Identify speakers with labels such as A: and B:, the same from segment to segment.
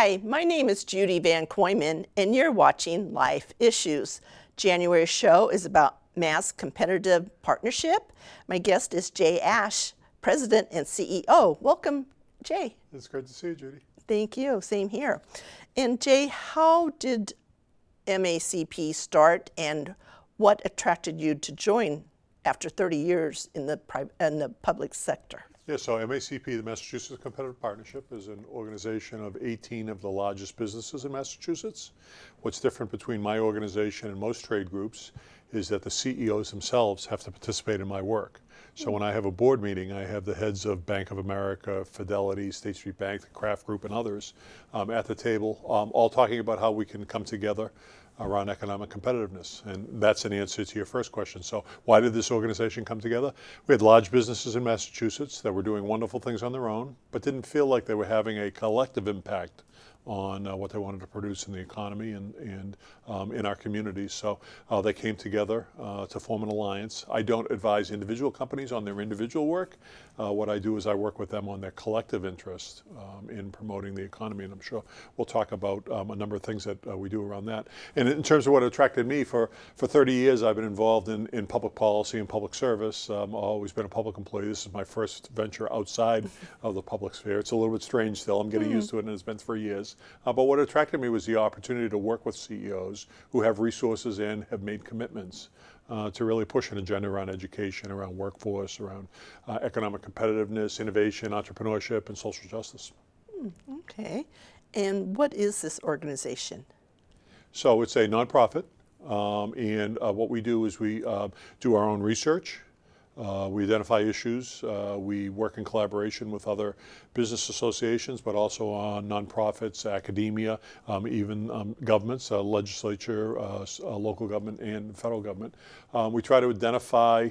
A: Hi, my name is Judie VanKooiman, and you're watching Life Issues. January's show is about mass competitive partnership. My guest is Jay Ash, President and CEO. Welcome, Jay.
B: It's great to see you, Judy.
A: Thank you. Same here. And Jay, how did MACP start, and what attracted you to join after 30 years in the public sector?
B: Yeah, so MACP, the Massachusetts Competitive Partnership, is an organization of 18 of the largest businesses in Massachusetts. What's different between my organization and most trade groups is that the CEOs themselves have to participate in my work. So when I have a board meeting, I have the heads of Bank of America, Fidelity, State Street Bank, the Kraft Group, and others at the table, all talking about how we can come together around economic competitiveness. And that's an answer to your first question. So why did this organization come together? We had large businesses in Massachusetts that were doing wonderful things on their own, but didn't feel like they were having a collective impact on what they wanted to produce in the economy and in our communities. So they came together to form an alliance. I don't advise individual companies on their individual work. What I do is I work with them on their collective interest in promoting the economy, and I'm sure we'll talk about a number of things that we do around that. And in terms of what attracted me, for 30 years I've been involved in public policy and public service. I've always been a public employee. This is my first venture outside of the public sphere. It's a little bit strange still. I'm getting used to it, and it's been 3 years. But what attracted me was the opportunity to work with CEOs who have resources and have made commitments to really push an agenda around education, around workforce, around economic competitiveness, innovation, entrepreneurship, and social justice.
A: Okay. And what is this organization?
B: So it's a nonprofit, and what we do is we do our own research. We identify issues. We work in collaboration with other business associations, but also nonprofits, academia, even governments, legislature, local government, and federal government. We try to identify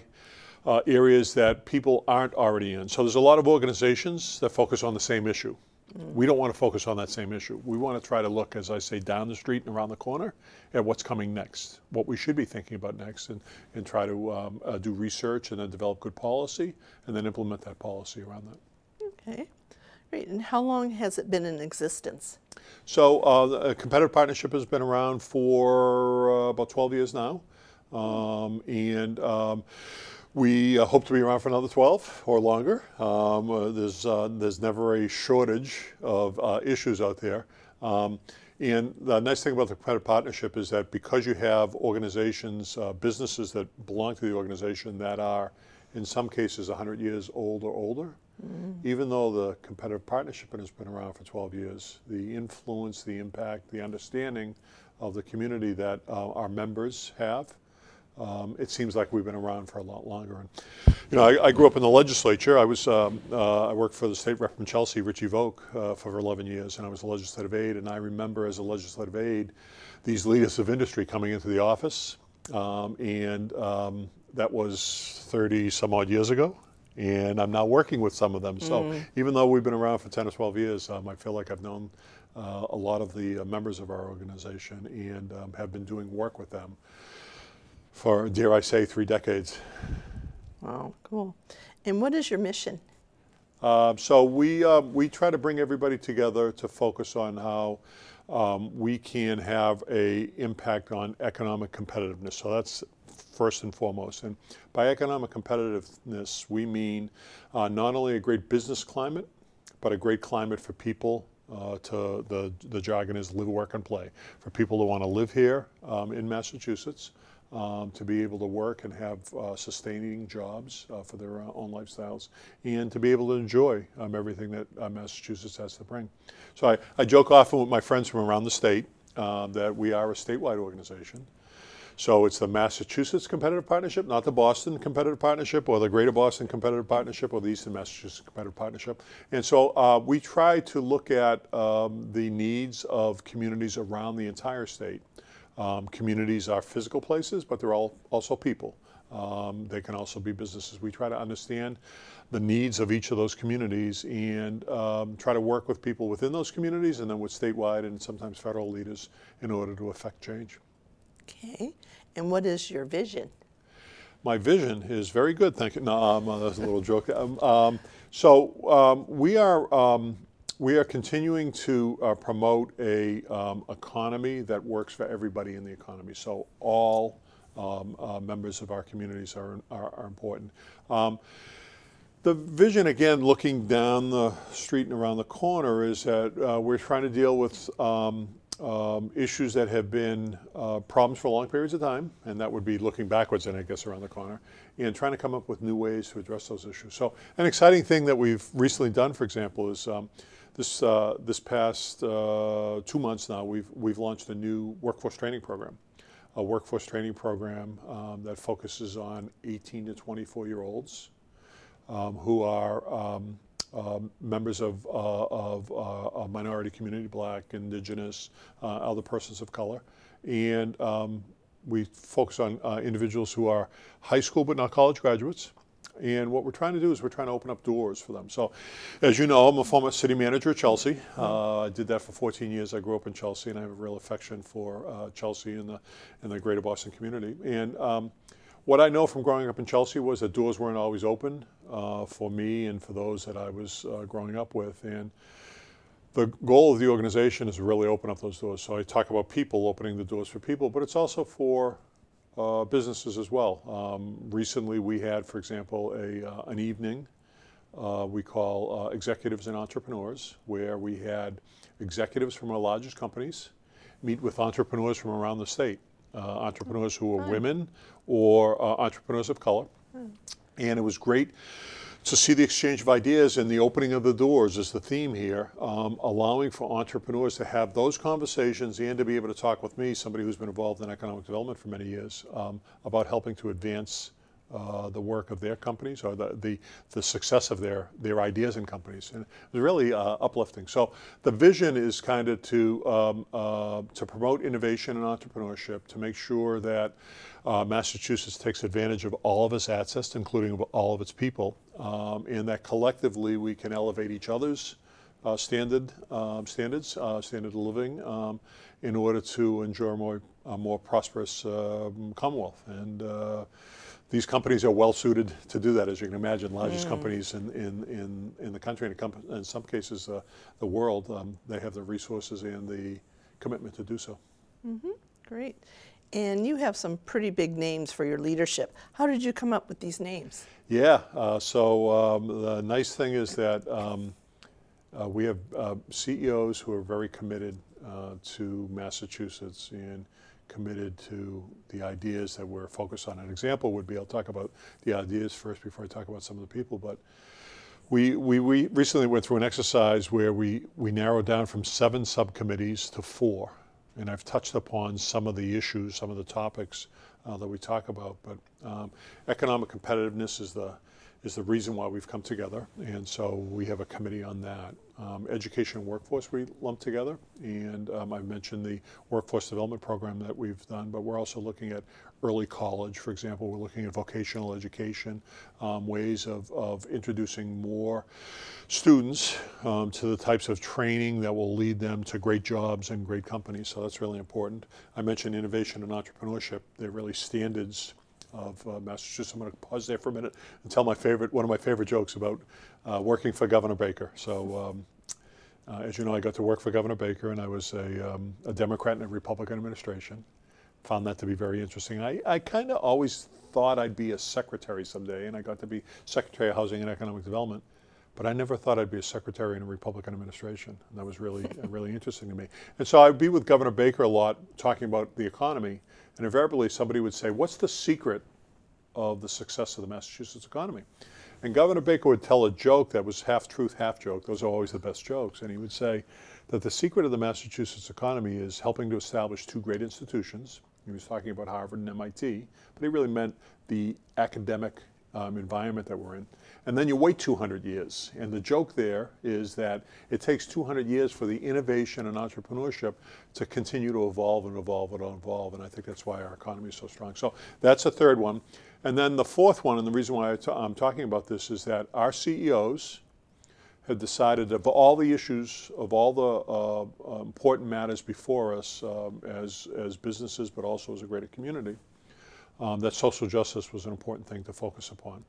B: areas that people aren't already in. So there's a lot of organizations that focus on the same issue. We don't want to focus on that same issue. We want to try to look, as I say, down the street and around the corner at what's coming next, what we should be thinking about next, and try to do research and then develop good policy and then implement that policy around that.
A: Okay, great. And how long has it been in existence?
B: So the competitive partnership has been around for about 12 years now. We hope to be around for another 12 or longer. There's never a shortage of issues out there. And the nice thing about the competitive partnership is that because you have organizations, businesses that belong to the organization that are, in some cases, 100 years old or older, even though the competitive partnership has been around for 12 years, the influence, the impact, the understanding of the community that our members have, it seems like we've been around for a lot longer. And, you know, I grew up in the legislature. I worked for the state rep from Chelsea, Richie Voke, for 11 years, and I was a legislative aide. And I remember as a legislative aide, these leaders of industry coming into the office, that was 30 some odd years ago. And I'm now working with some of them. So even though we've been around for 10 or 12 years, I feel like I've known a lot of the members of our organization and have been doing work with them for, dare I say, 3 decades.
A: Wow, cool. And what is your mission?
B: So we try to bring everybody together to focus on how we can have an impact on economic competitiveness. So that's first and foremost. And by economic competitiveness, we mean not only a great business climate, but a great climate for people the jargon is live, work, and play. For people who want to live here in Massachusetts, to be able to work and have sustaining jobs for their own lifestyles, and to be able to enjoy everything that Massachusetts has to bring. So I joke often with my friends from around the state that we are a statewide organization. So it's the Massachusetts Competitive Partnership, not the Boston Competitive Partnership or the Greater Boston Competitive Partnership or the Eastern Massachusetts Competitive Partnership. And so we try to look at the needs of communities around the entire state. Communities are physical places, but they're also people. They can also be businesses. We try to understand the needs of each of those communities and try to work with people within those communities and then with statewide and sometimes federal leaders in order to affect change.
A: Okay. And what is your vision?
B: My vision is very good, thank you. No, that's a little joke. So we are We are continuing to promote a economy that works for everybody in the economy. So all members of our communities are important. The vision, again, looking down the street and around the corner, is that we're trying to deal with issues that have been problems for long periods of time, and that would be looking backwards and I guess around the corner, and trying to come up with new ways to address those issues. So an exciting thing that we've recently done, for example, is this past 2 months now, we've launched a new workforce training program. A workforce training program that focuses on 18 to 24-year-olds who are members of a minority community, Black, Indigenous, other persons of color. And we focus on individuals who are high school but not college graduates. And what we're trying to do is we're trying to open up doors for them. So, as you know, I'm a former city manager at Chelsea. I did that for 14 years. I grew up in Chelsea, and I have a real affection for Chelsea and the greater Boston community. And what I know from growing up in Chelsea was that doors weren't always open for me and for those that I was growing up with. And the goal of the organization is to really open up those doors. So I talk about people, opening the doors for people, but it's also for businesses as well. Recently we had, for example, an evening we call Executives and Entrepreneurs, where we had executives from our largest companies meet with entrepreneurs from around the state, entrepreneurs who are women or entrepreneurs of color. And it was great to see the exchange of ideas, and the opening of the doors is the theme here, allowing for entrepreneurs to have those conversations and to be able to talk with me, somebody who's been involved in economic development for many years, about helping to advance the work of their companies or the success of their ideas and companies. And it was really uplifting. So the vision is kind of to promote innovation and entrepreneurship, to make sure that Massachusetts takes advantage of all of its assets, including all of its people, and that collectively we can elevate each other's standards, standard of living, in order to enjoy a more prosperous Commonwealth. And these companies are well suited to do that, as you can imagine. Largest companies in the country, and in some cases the world, they have the resources and the commitment to do so.
A: Great. And you have some pretty big names for your leadership. How did you come up with these names?
B: Yeah, so the nice thing is that we have CEOs who are very committed to Massachusetts and committed to the ideas that we're focused on. An example would be, I'll talk about the ideas first before I talk about some of the people, but we recently went through an exercise where we narrowed down from 7 subcommittees to 4. And I've touched upon some of the issues, some of the topics that we talk about, but economic competitiveness is the reason why we've come together, and so we have a committee on that. Education and workforce we lump together, and I mentioned the workforce development program that we've done, but we're also looking at early college, for example. We're looking at vocational education, ways of introducing more students to the types of training that will lead them to great jobs and great companies, so that's really important. I mentioned innovation and entrepreneurship. They're really standards of Massachusetts. I'm going to pause there for a minute and tell one of my favorite jokes about working for Governor Baker. So as you know, I got to work for Governor Baker, and I was a Democrat in a Republican administration. Found that to be very interesting. I kind of always thought I'd be a secretary someday, and I got to be Secretary of Housing and Economic Development, but I never thought I'd be a secretary in a Republican administration. And that was really, really interesting to me. And so I'd be with Governor Baker a lot talking about the economy, and invariably somebody would say, what's the secret of the success of the Massachusetts economy? And Governor Baker would tell a joke that was half truth, half joke. Those are always the best jokes. And he would say that the secret of the Massachusetts economy is helping to establish 2 great institutions. He was talking about Harvard and MIT, but he really meant the academic environment that we're in. And then you wait 200 years. And the joke there is that it takes 200 years for the innovation and entrepreneurship to continue to evolve and evolve and evolve. And I think that's why our economy is so strong. So that's the third one. And then the fourth one, and the reason why I'm talking about this, is that our CEOs have decided of all the issues, of all the important matters before us as businesses, but also as a greater community, that social justice was an important thing to focus upon.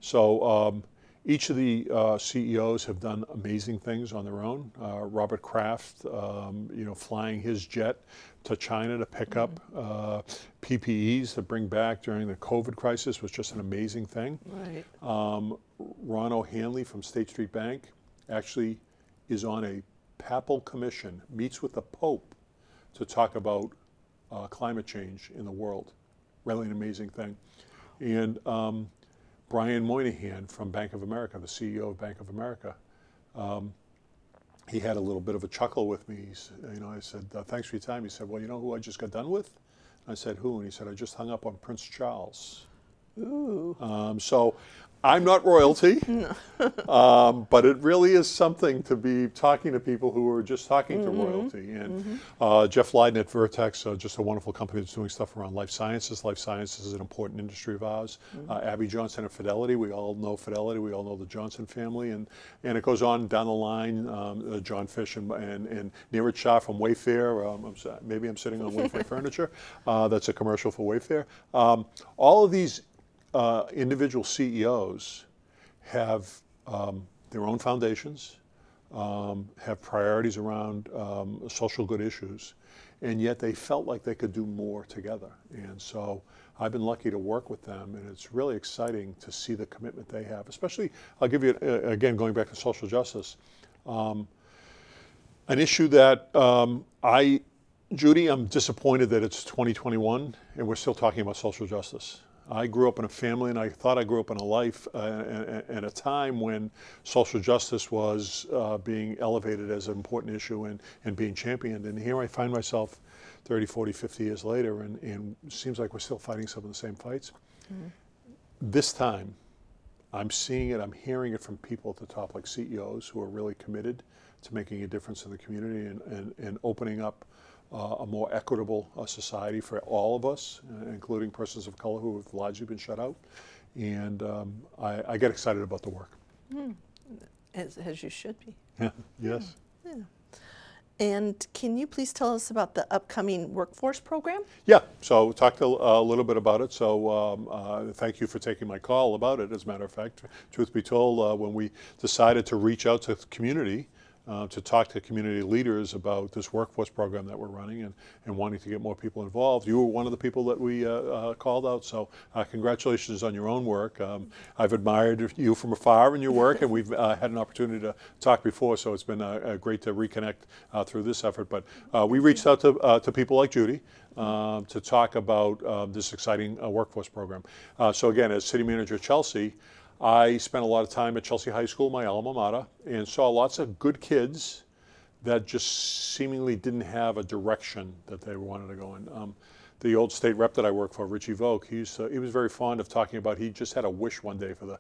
B: So Each of the CEOs have done amazing things on their own. Robert Kraft, flying his jet to China to pick up PPEs to bring back during the COVID crisis was just an amazing thing.
A: Right.
B: Ron O'Hanley from State Street Bank actually is on a papal commission, meets with the Pope to talk about climate change in the world. Really an amazing thing. And Brian Moynihan from Bank of America, the CEO of Bank of America, he had a little bit of a chuckle with me. I said, thanks for your time. He said, well, you know who I just got done with? I said, who? And he said, I just hung up on Prince Charles.
A: Ooh.
B: So I'm not royalty, but it really is something to be talking to people who are just talking to royalty. And Jeff Leiden at Vertex, just a wonderful company that's doing stuff around life sciences. Life sciences is an important industry of ours. Abby Johnson at Fidelity, we all know Fidelity, we all know the Johnson family, and it goes on down the line. John Fish and Neeraj Shah from Wayfair. Maybe I'm sitting on Wayfair Furniture. That's a commercial for Wayfair. All of these individual CEOs have their own foundations, have priorities around social good issues, and yet they felt like they could do more together. And so I've been lucky to work with them, and it's really exciting to see the commitment they have. Especially, I'll give you, again, going back to social justice, an issue that Judie, I'm disappointed that it's 2021 and we're still talking about social justice. I grew up in a family, and I thought I grew up in a life and a time when social justice was being elevated as an important issue and being championed. And here I find myself 30, 40, 50 years later, and it seems like we're still fighting some of the same fights. This time, I'm seeing it, I'm hearing it from people at the top, like CEOs who are really committed to making a difference in the community and opening up a more equitable society for all of us, including persons of color who have largely been shut out. And I get excited about the work.
A: As you should be.
B: Yeah. Yes.
A: Yeah. And can you please tell us about the upcoming workforce program?
B: Yeah, so we talked a little bit about it. So thank you for taking my call about it. As a matter of fact, truth be told, when we decided to reach out to the community, to talk to community leaders about this workforce program that we're running and wanting to get more people involved. You were one of the people that we called out, so congratulations on your own work. I've admired you from afar in your work, and we've had an opportunity to talk before, so it's been great to reconnect through this effort. But we reached out to people like Judie to talk about this exciting workforce program. So again, as city manager at Chelsea, I spent a lot of time at Chelsea High School, my alma mater, and saw lots of good kids that just seemingly didn't have a direction that they wanted to go in. The old state rep that I worked for, Richie Vogt, he was very fond of talking about, he just had a wish one day for the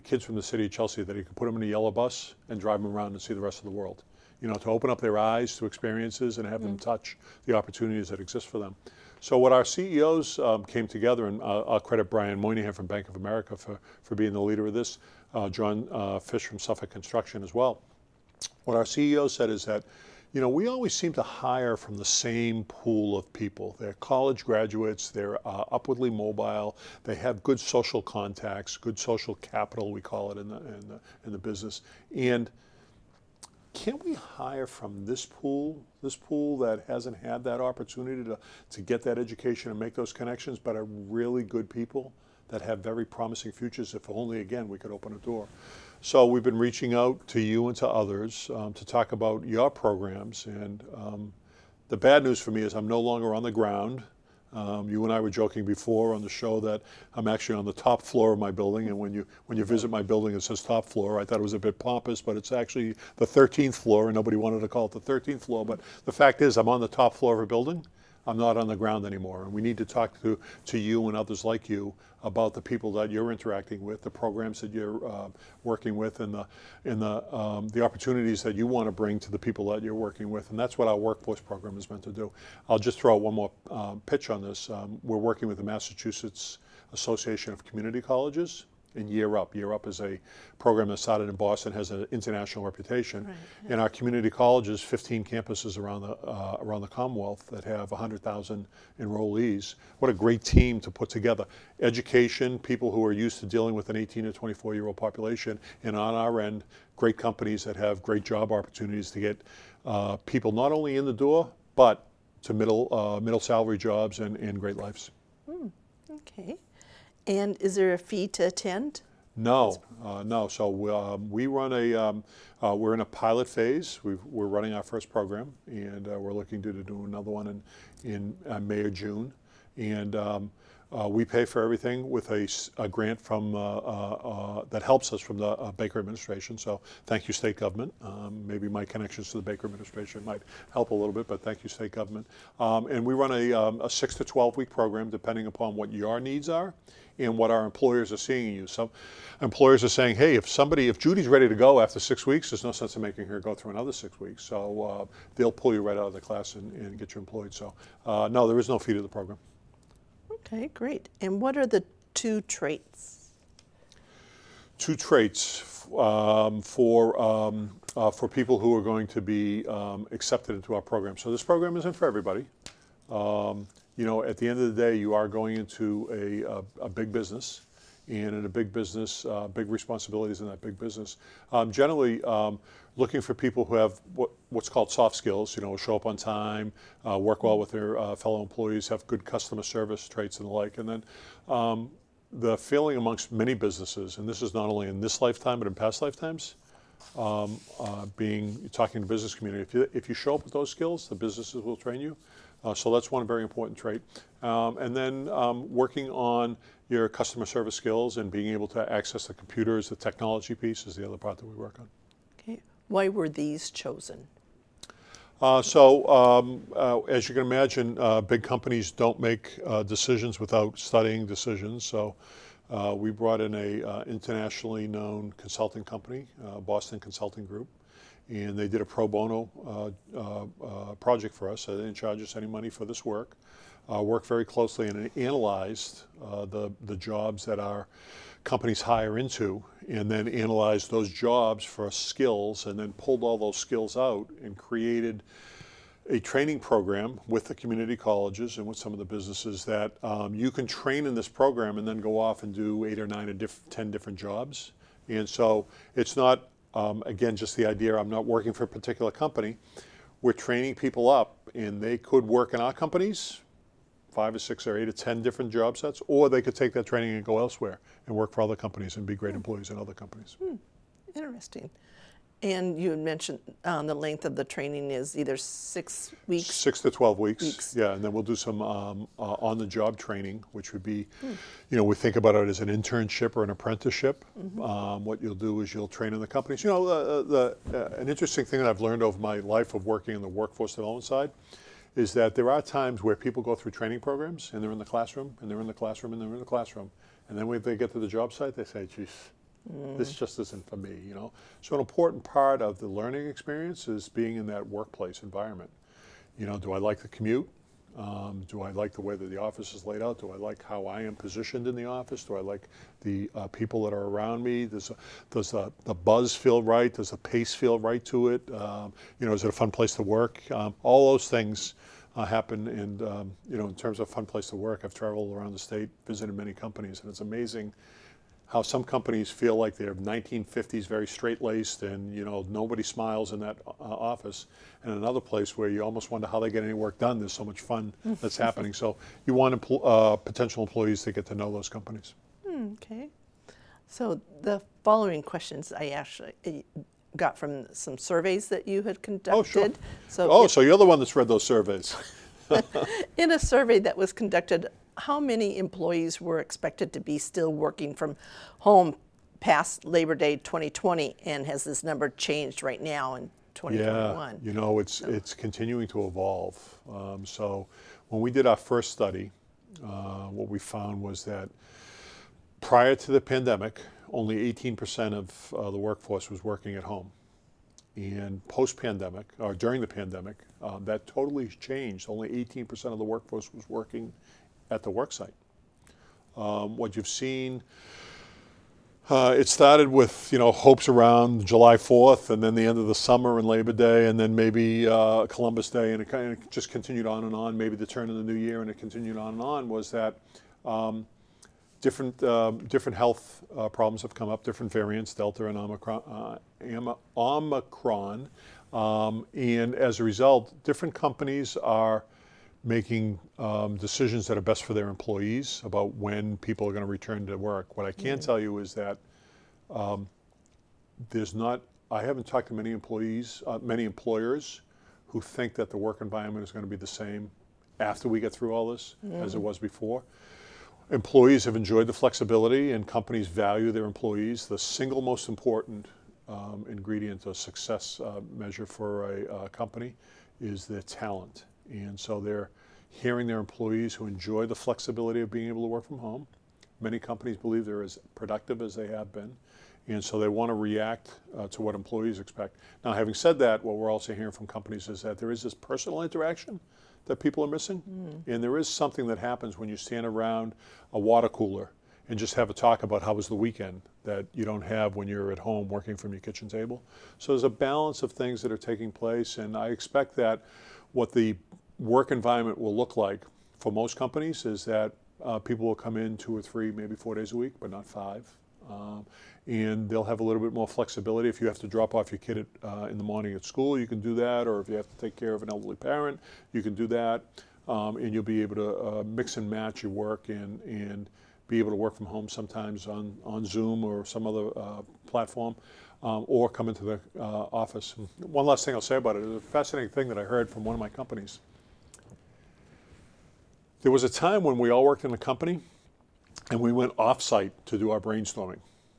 B: kids from the city of Chelsea that he could put them in a yellow bus and drive them around and see the rest of the world. To open up their eyes to experiences and have them touch the opportunities that exist for them. So what our CEOs came together, and I'll credit Brian Moynihan from Bank of America for being the leader of this, John Fish from Suffolk Construction as well. What our CEOs said is that, we always seem to hire from the same pool of people. They're college graduates, they're upwardly mobile, they have good social contacts, good social capital, we call it in the business. And can't we hire from this pool that hasn't had that opportunity to get that education and make those connections, but are really good people that have very promising futures if only, again, we could open a door. So we've been reaching out to you and to others to talk about your programs. And the bad news for me is I'm no longer on the ground. You and I were joking before on the show that I'm actually on the top floor of my building, and when you visit my building it says top floor. I thought it was a bit pompous, but it's actually the 13th floor, and nobody wanted to call it the 13th floor. But the fact is, I'm on the top floor of a building. I'm not on the ground anymore, and we need to talk to you and others like you about the people that you're interacting with, the programs that you're working with, and the opportunities that you want to bring to the people that you're working with, and that's what our workforce program is meant to do. I'll just throw out one more pitch on this. We're working with the Massachusetts Association of Community Colleges And Year Up. Year Up is a program that started in Boston, has an international reputation.
A: Right,
B: And our community colleges, 15 campuses around the Commonwealth that have 100,000 enrollees. What a great team to put together. Education, people who are used to dealing with an 18 to 24-year-old population, and on our end, great companies that have great job opportunities to get people not only in the door, but to middle salary jobs and great lives.
A: Okay. And is there a fee to attend?
B: No, no. So we run we're in a pilot phase. We're running our first program, and we're looking to do another one in May or June. And we pay for everything with a grant from that helps us from the Baker administration. So thank you, state government. Maybe my connections to the Baker administration might help a little bit, but thank you, state government. And we run a 6 to 12-week program, depending upon what your needs are and what our employers are seeing in you. Some employers are saying, hey, if Judie's ready to go after 6 weeks, there's no sense in making her go through another 6 weeks. So they'll pull you right out of the class and get you employed. So no, there is no fee to the program.
A: Okay, great. And what are the 2 traits?
B: 2 traits for people who are going to be accepted into our program. So this program isn't for everybody. You know, at the end of the day, you are going into a big business, and in a big business, big responsibilities in that big business. Generally, looking for people who have what's called soft skills, you know, show up on time, work well with their fellow employees, have good customer service traits and the like. And then the feeling amongst many businesses, and this is not only in this lifetime, but in past lifetimes, talking to business community, if you show up with those skills, the businesses will train you. So that's one very important trait. And then working on your customer service skills and being able to access the computers, the technology piece is the other part that we work on.
A: Okay. Why were these chosen?
B: As you can imagine, big companies don't make decisions without studying decisions. So we brought in a internationally known consulting company, Boston Consulting Group, and they did a pro bono project for us. So they didn't charge us any money for this work. Worked very closely and analyzed the jobs that our companies hire into, and then analyzed those jobs for skills, and then pulled all those skills out and created a training program with the community colleges and with some of the businesses that you can train in this program and then go off and do 8 or 9 or 10 different jobs. And so it's not, again, just the idea I'm not working for a particular company. We're training people up, and they could work in our companies, 5 or 6 or 8 or 10 different job sets, or they could take that training and go elsewhere and work for other companies and be great employees in other companies.
A: Interesting. And you had mentioned the length of the training is either 6 weeks?
B: 6 to 12 weeks. Yeah, and then we'll do some on-the-job training, which would be, you know, we think about it as an internship or an apprenticeship. What you'll do is you'll train in the companies. You know, an interesting thing that I've learned over my life of working in the workforce development side is that there are times where people go through training programs and they're in the classroom and they're in the classroom and they're in the classroom. And then when they get to the job site, they say, geez, this just isn't for me, you know. So an important part of the learning experience is being in that workplace environment. You know, do I like the commute? Do I like the way that the office is laid out? Do I like how I am positioned in the office? Do I like the people that are around me? Does the buzz feel right? Does the pace feel right to it? You know, is it a fun place to work? All those things happen, and you know, in terms of fun place to work, I've traveled around the state, visited many companies, and it's amazing how some companies feel like they're 1950s, very straight-laced, and you know, nobody smiles in that office. And another place where you almost wonder how they get any work done. There's so much fun that's happening. So you want potential employees to get to know those companies.
A: Okay. So the following questions I actually got from some surveys that you had conducted.
B: Oh, sure.
A: So
B: so you're the one that's read those surveys.
A: in a survey that was conducted, how many employees were expected to be still working from home past Labor Day 2020, and has this number changed right now in 2021?
B: Yeah, you know, it's continuing to evolve. So when we did our first study, what we found was that prior to the pandemic, only 18% of the workforce was working at home. And post-pandemic, or during the pandemic, that totally changed. Only 18% of the workforce was working at the work site. What you've seen It started with hopes around July 4th, and then the end of the summer and Labor Day, and then maybe Columbus Day, and it kind of just continued on and on. Maybe the turn of the new year, and it continued on and on. Was that different health problems have come up, different variants, Delta and Omicron, and as a result, different companies are making decisions that are best for their employees about when people are going to return to work. What I can tell you is that I haven't talked to many employers who think that the work environment is going to be the same after we get through all this as it was before. Employees have enjoyed the flexibility, and companies value their employees. The single most important ingredient, a success measure for a company, is their talent. And so they're hearing their employees who enjoy the flexibility of being able to work from home. Many companies believe they're as productive as they have been. And so they want to react to what employees expect. Now, having said that, what we're also hearing from companies is that there is this personal interaction that people are missing. And there is something that happens when you stand around a water cooler and just have a talk about how was the weekend that you don't have when you're at home working from your kitchen table. So there's a balance of things that are taking place, and I expect that what the work environment will look like for most companies is that people will come in 2 or 3, maybe 4 days a week, but not 5. And they'll have a little bit more flexibility. If you have to drop off your kid in the morning at school, you can do that. Or if you have to take care of an elderly parent, you can do that. And you'll be able to mix and match your work and be able to work from home sometimes on Zoom or some other platform, or come into the office. One last thing I'll say about it is a fascinating thing that I heard from one of my companies. There was a time when we all worked in a company and we went off-site to do our brainstorming.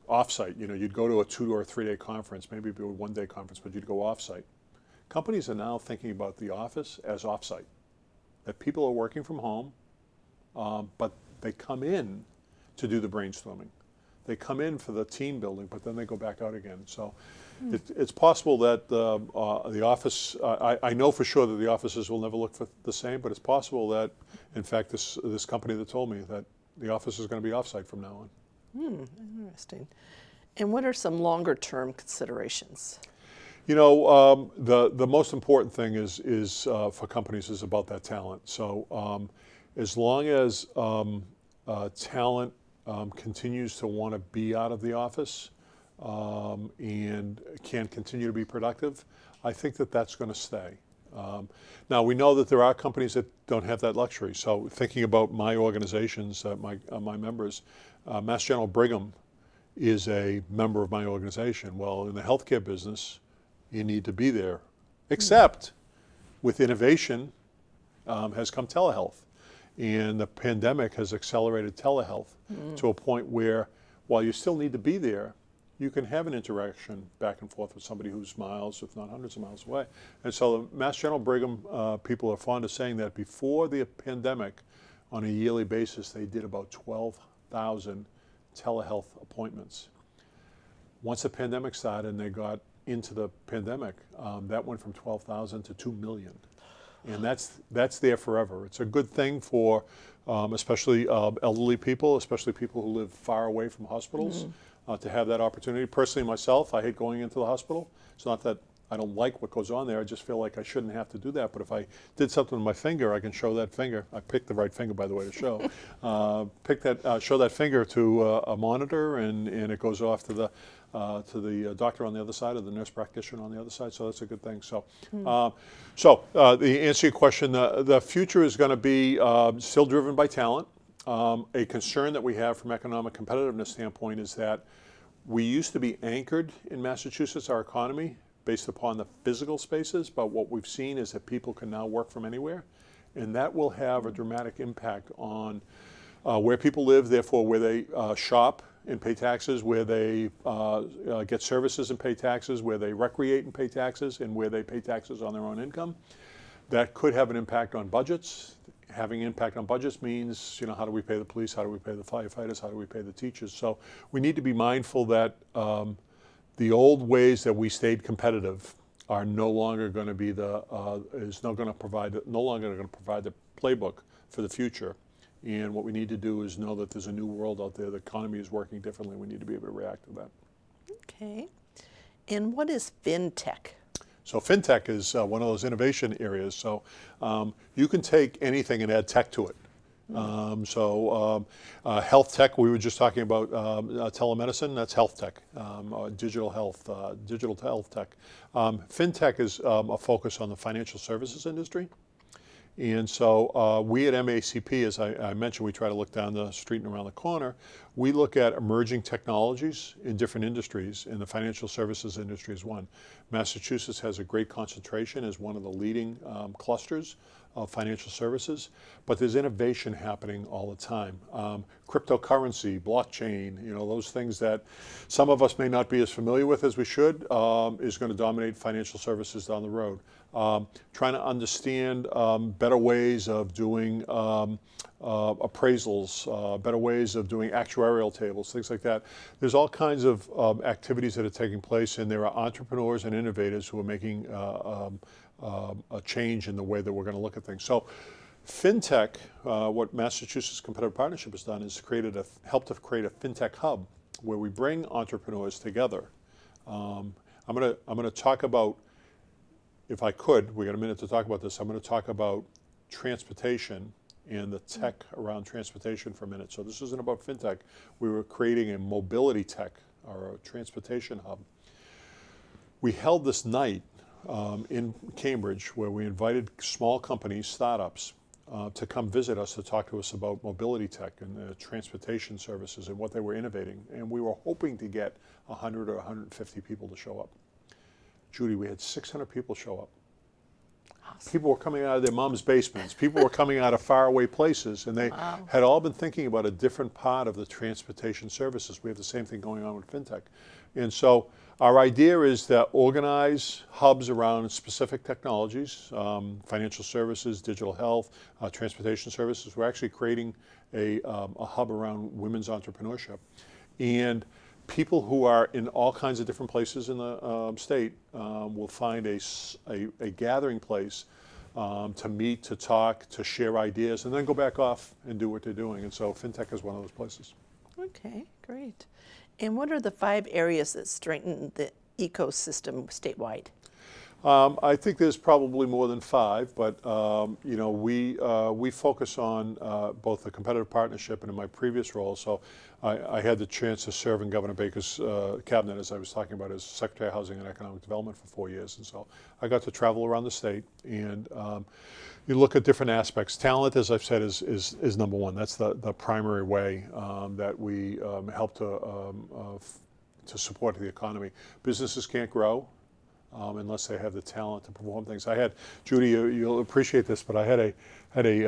B: Off-site, you'd go to a 2 or 3 day conference, maybe it'd be a 1 day conference, but you'd go off-site. Companies are now thinking about the office as off-site, that people are working from home, but they come in to do the brainstorming. They come in for the team building, but then they go back out again. So it's possible that the office, I know for sure that the offices will never look the same, but it's possible that, in fact, this company that told me that the office is going to be offsite from now on.
A: Interesting. And what are some longer term considerations?
B: The most important thing is for companies is about that talent. So as long as talent continues to want to be out of the office and can continue to be productive, I think that that's going to stay. Now, we know that there are companies that don't have that luxury. So thinking about my organizations, my members, Mass General Brigham is a member of my organization. Well, in the healthcare business, you need to be there, except with innovation has come telehealth. And the pandemic has accelerated telehealth to a point where, while you still need to be there, you can have an interaction back and forth with somebody who's miles, if not hundreds of miles away. And so the Mass General Brigham people are fond of saying that before the pandemic, on a yearly basis, they did about 12,000 telehealth appointments. Once the pandemic started and they got into the pandemic, that went from 12,000 to 2 million. And that's there forever. It's a good thing for especially elderly people, especially people who live far away from hospitals, to have that opportunity. Personally, myself, I hate going into the hospital. It's not that I don't like what goes on there. I just feel like I shouldn't have to do that. But if I did something with my finger, I can show that finger. I picked the right finger, by the way, to show. Show that finger to a monitor, and it goes off to the doctor on the other side, or the nurse practitioner on the other side. So that's a good thing. So, the answer to your question, the future is going to be still driven by talent. A concern that we have from economic competitiveness standpoint is that we used to be anchored in Massachusetts, our economy, based upon the physical spaces, but what we've seen is that people can now work from anywhere, and that will have a dramatic impact on where people live, therefore where they shop and pay taxes, where they get services and pay taxes, where they recreate and pay taxes, and where they pay taxes on their own income. That could have an impact on budgets. Having impact on budgets means, how do we pay the police? How do we pay the firefighters? How do we pay the teachers? So we need to be mindful that the old ways that we stayed competitive are no longer going to be no longer going to provide the playbook for the future. And what we need to do is know that there's a new world out there. The economy is working differently. We need to be able to react to that.
A: Okay. And what is Fintech?
B: So Fintech is one of those innovation areas. So you can take anything and add tech to it. Health tech, we were just talking about telemedicine, that's health tech, digital health tech. Fintech is a focus on the financial services industry. And so we at MACP, as I mentioned, we try to look down the street and around the corner. We look at emerging technologies in different industries, and the financial services industry is one. Massachusetts has a great concentration as one of the leading clusters of financial services, but there's innovation happening all the time. Cryptocurrency, blockchain, those things that some of us may not be as familiar with as we should, is going to dominate financial services down the road. Trying to understand better ways of doing appraisals, better ways of doing actuarial tables, things like that. There's all kinds of activities that are taking place, and there are entrepreneurs and innovators who are making a change in the way that we're going to look at things. So Fintech, what Massachusetts Competitive Partnership has done is helped to create a Fintech hub where we bring entrepreneurs together. I'm going to talk about, if I could, we got a minute to talk about this, I'm going to talk about transportation and the tech around transportation for a minute. So this isn't about Fintech. We were creating a mobility tech or a transportation hub. We held this night in Cambridge where we invited small companies, startups, to come visit us to talk to us about mobility tech and transportation services and what they were innovating. And we were hoping to get 100 or 150 people to show up. Judie, we had 600 people show up. Awesome. People were coming out of their mom's basements. People were coming out of faraway places, and they had all been thinking about a different part of the transportation services. We have the same thing going on with Fintech. And so our idea is to organize hubs around specific technologies, financial services, digital health, transportation services. We're actually creating a hub around women's entrepreneurship. And people who are in all kinds of different places in the state will find a gathering place to meet, to talk, to share ideas, and then go back off and do what they're doing. And so Fintech is one of those places.
A: Okay, great. And what are the 5 areas that strengthen the ecosystem statewide?
B: I think there's probably more than 5, but we focus on both the competitive partnership and in my previous role. So I had the chance to serve in Governor Baker's cabinet, as I was talking about, as Secretary of Housing and Economic Development for 4 years, and so I got to travel around the state and you look at different aspects. Talent, as I've said, is number one. That's the primary way that we help to support the economy. Businesses can't grow unless they have the talent to perform things. I had, Judie, you'll appreciate this, but I had a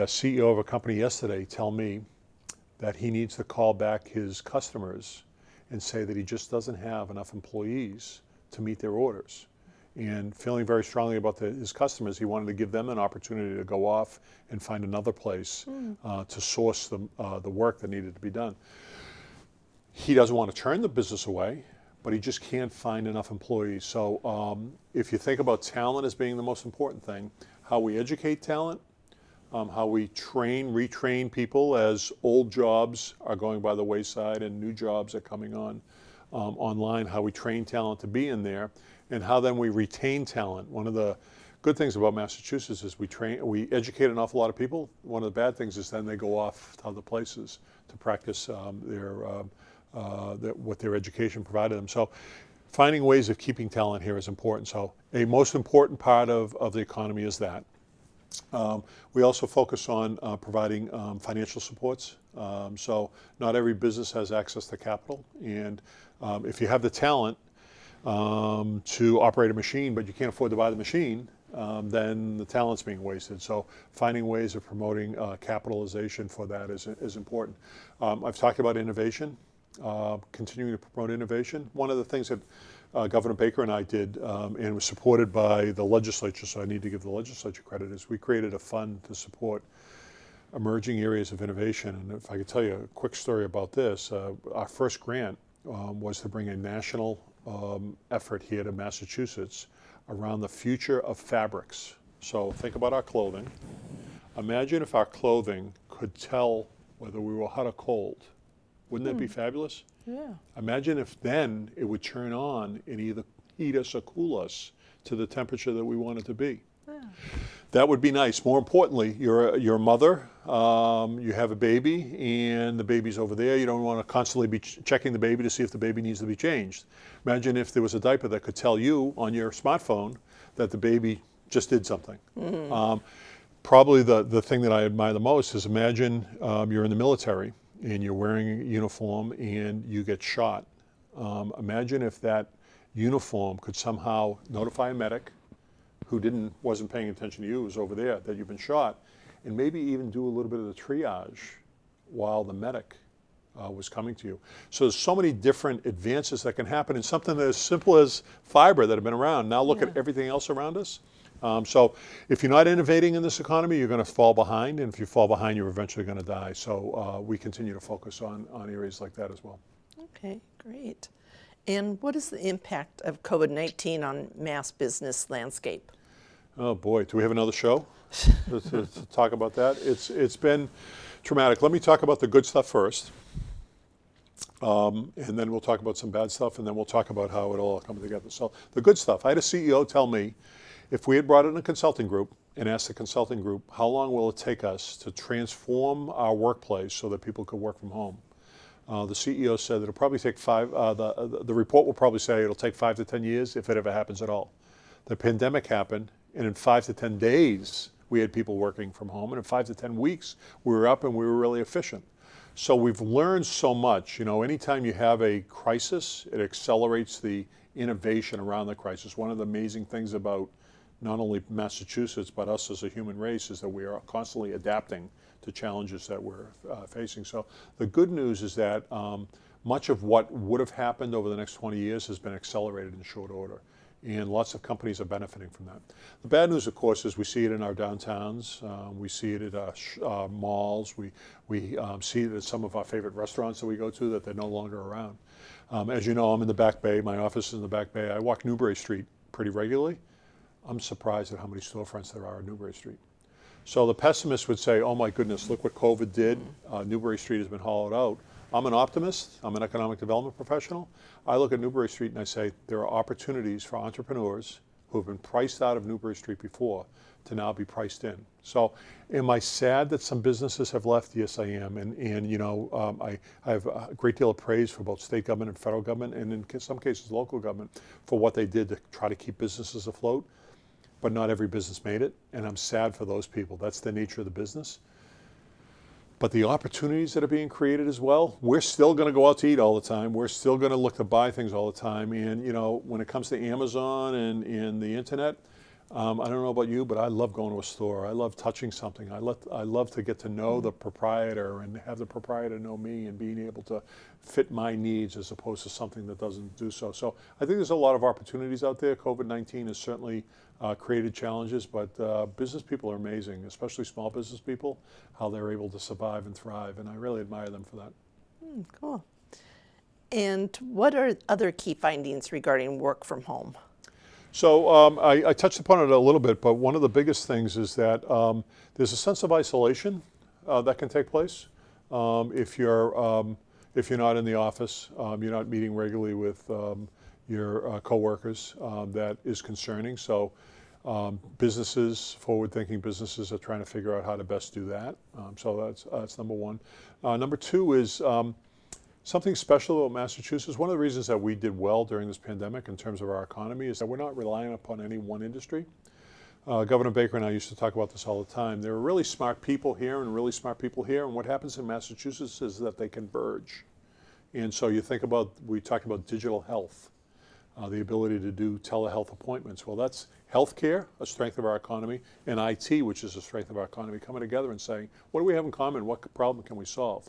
B: CEO of a company yesterday tell me that he needs to call back his customers and say that he just doesn't have enough employees to meet their orders. And feeling very strongly about his customers, he wanted to give them an opportunity to go off and find another place to source the work that needed to be done. He doesn't want to turn the business away, but he just can't find enough employees. So if you think about talent as being the most important thing, how we educate talent, how we retrain people as old jobs are going by the wayside and new jobs are coming on online, how we train talent to be in there, and how then we retain talent. One of the good things about Massachusetts is we educate an awful lot of people. One of the bad things is then they go off to other places to practice what their education provided them. So finding ways of keeping talent here is important. So a most important part of the economy is that. We also focus on providing financial supports. So not every business has access to capital, and if you have the talent to operate a machine, but you can't afford to buy the machine, then the talent's being wasted. So finding ways of promoting capitalization for that is important. I've talked about innovation, continuing to promote innovation. One of the things that Governor Baker and I did, and was supported by the legislature, so I need to give the legislature credit, is we created a fund to support emerging areas of innovation. And if I could tell you a quick story about this, our first grant was to bring a national effort here to Massachusetts around the future of fabrics. So think about our clothing. Imagine if our clothing could tell whether we were hot or cold. Wouldn't that be fabulous?
A: Yeah.
B: Imagine if then it would turn on and either heat us or cool us to the temperature that we want it to be.
A: Yeah.
B: That would be nice. More importantly, you're a mother, you have a baby, and the baby's over there. You don't want to constantly be checking the baby to see if the baby needs to be changed. Imagine if there was a diaper that could tell you on your smartphone that the baby just did something. Probably the thing that I admire the most is imagine you're in the military and you're wearing a uniform and you get shot. Imagine if that uniform could somehow notify a medic who wasn't paying attention to you, was over there, that you've been shot, and maybe even do a little bit of the triage while the medic was coming to you. So there's so many different advances that can happen in something as simple as fiber that have been around. Now look at everything else around us. So if you're not innovating in this economy, you're going to fall behind, and if you fall behind, you're eventually going to die. So we continue to focus on areas like that as well.
A: Okay, great. And what is the impact of COVID-19 on mass business landscape?
B: Oh boy, do we have another show to talk about that? It's been traumatic. Let me talk about the good stuff first, and then we'll talk about some bad stuff, and then we'll talk about how it all comes together. So the good stuff. I had a CEO tell me, if we had brought in a consulting group and asked the consulting group, how long will it take us to transform our workplace so that people could work from home? The CEO said that it'll probably take the report will probably say it'll take 5 to 10 years if it ever happens at all. The pandemic happened, and in 5 to 10 days, we had people working from home, and in 5 to 10 weeks, we were up and we were really efficient. So we've learned so much. You know, anytime you have a crisis, it accelerates the innovation around the crisis. One of the amazing things about not only Massachusetts, but us as a human race, is that we are constantly adapting to challenges that we're facing. So the good news is that much of what would have happened over the next 20 years has been accelerated in short order, and lots of companies are benefiting from that. The bad news, of course, is we see it in our downtowns, we see it at our malls, we see it at some of our favorite restaurants that we go to, that they're no longer around. As you know, I'm in the Back Bay, my office is in the Back Bay. I walk Newbury Street pretty regularly. I'm surprised at how many storefronts there are on Newbury Street. So the pessimist would say, oh my goodness, look what COVID did. Newbury Street has been hollowed out. I'm an optimist. I'm an economic development professional. I look at Newbury Street and I say, there are opportunities for entrepreneurs who have been priced out of Newbury Street before to now be priced in. So am I sad that some businesses have left? Yes, I am. And you know, I have a great deal of praise for both state government and federal government, and in some cases local government, for what they did to try to keep businesses afloat. But not every business made it, and I'm sad for those people. That's the nature of the business. But the opportunities that are being created as well, we're still going to go out to eat all the time. We're still going to look to buy things all the time. And you know, when it comes to Amazon and the internet, I don't know about you, but I love going to a store. I love touching something. I love to get to know the proprietor and have the proprietor know me, and being able to fit my needs as opposed to something that doesn't do so. So I think there's a lot of opportunities out there. COVID-19 has certainly created challenges, but business people are amazing, especially small business people, how they're able to survive and thrive, and I really admire them for that.
A: Cool. And what are other key findings regarding work from home?
B: So I touched upon it a little bit, but one of the biggest things is that there's a sense of isolation that can take place if you're not in the office, you're not meeting regularly with your coworkers. That is concerning. So businesses, forward-thinking businesses, are trying to figure out how to best do that. So that's number one. Number two is something special about Massachusetts. One of the reasons that we did well during this pandemic in terms of our economy is that we're not relying upon any one industry. Governor Baker and I used to talk about this all the time. There are really smart people here and really smart people here, and what happens in Massachusetts is that they converge. And so you think about, we talked about digital health, the ability to do telehealth appointments. Well, that's healthcare, a strength of our economy, and IT, which is a strength of our economy, coming together and saying, what do we have in common? What problem can we solve?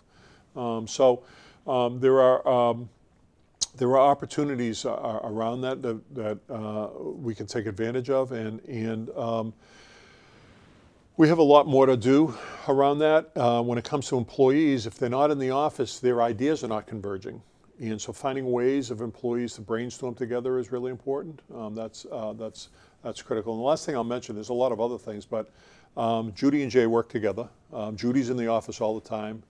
B: There are opportunities around that we can take advantage of, and we have a lot more to do around that. When it comes to employees, if they're not in the office, their ideas are not converging, and so finding ways of employees to brainstorm together is really important. That's critical. And the last thing I'll mention, there's a lot of other things, but Judie and Jay work together. Judie's in the office all the time.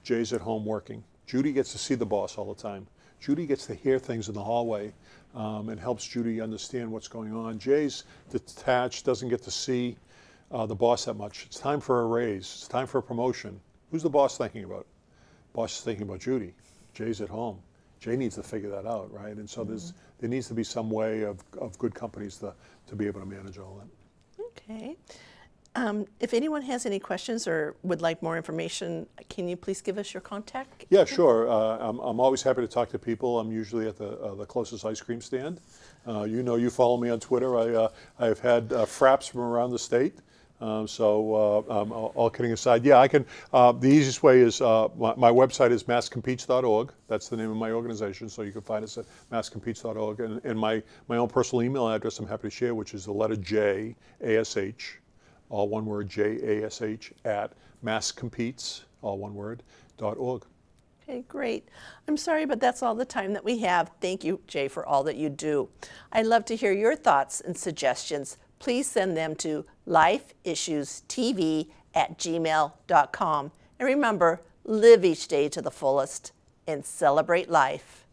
B: Jay's at home working. Judie gets to see the boss all the time. Judie gets to hear things in the hallway and helps Judie understand what's going on. Jay's detached, doesn't get to see the boss that much. It's time for a raise. It's time for a promotion. Who's the boss thinking about? Boss is thinking about Judie. Jay's at home. Jay needs to figure that out, right? And so there needs to be some way of good companies to be able to manage all that.
A: Okay. If anyone has any questions or would like more information, can you please give us your contact?
B: Yeah, sure. I'm always happy to talk to people. I'm usually at the closest ice cream stand. You follow me on Twitter. I've had fraps from around the state. All kidding aside, yeah, I can. The easiest way is my website is masscompetes.org. That's the name of my organization, so you can find us at masscompetes.org. And my own personal email address I'm happy to share, which is the letter J, ASH, all one word, JASH, at masscompetes, all one word, .org.
A: Okay, great. I'm sorry, but that's all the time that we have. Thank you, Jay, for all that you do. I'd love to hear your thoughts and suggestions. Please send them to lifeissuestv@gmail.com. And remember, live each day to the fullest and celebrate life.